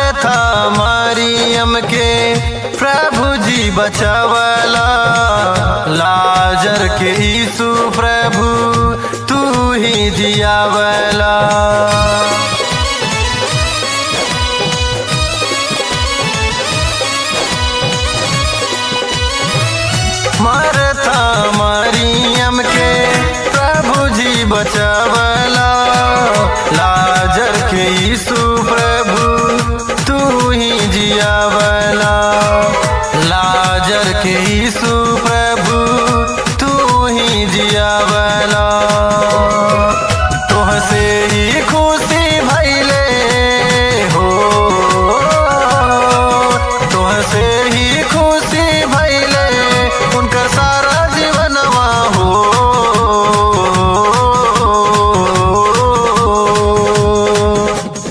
मारथा मरियम के प्रभु जी बचावला, लाजर के यीशु प्रभु तू ही जियावला। मारथा मरियम के प्रभु जी बचावला, लाजर के यीशु प्रभु तू ही जियावला। लाजर के यीशु प्रभु तू ही जियावला। तोहसे ही खुशी भइले हो, तोहसे ही खुशी भइले उनका सारा जीवनवा हो।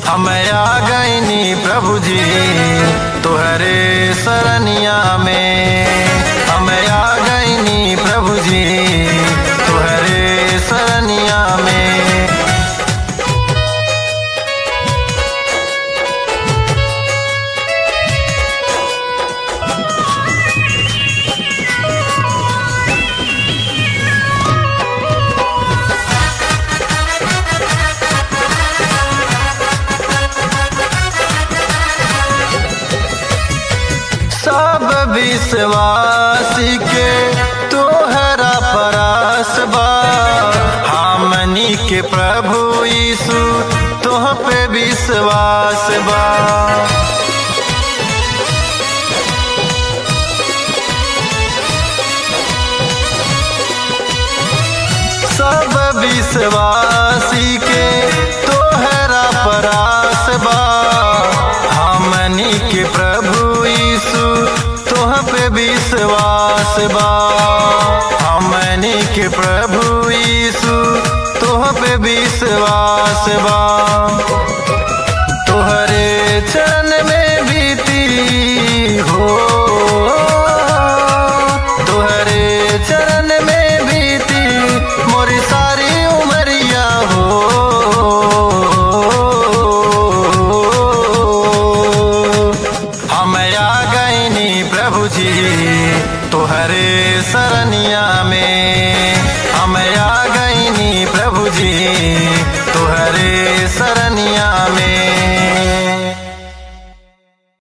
हम आ गईनी प्रभु जी तोहरे सरनिया में, हम आ गईनी प्रभु जी तोहरे सरनिया में। सब विश्वासी के तोहरा परास बा, हमनी के प्रभु यीशु तोह पे विश्वास बा। सब विश्वासी के तोहरा परास बा, हमनी के प्रभु यीशु तोह पे विश्वास बा। हमनी के प्रभु यीशु तोह पे विश्वास बा।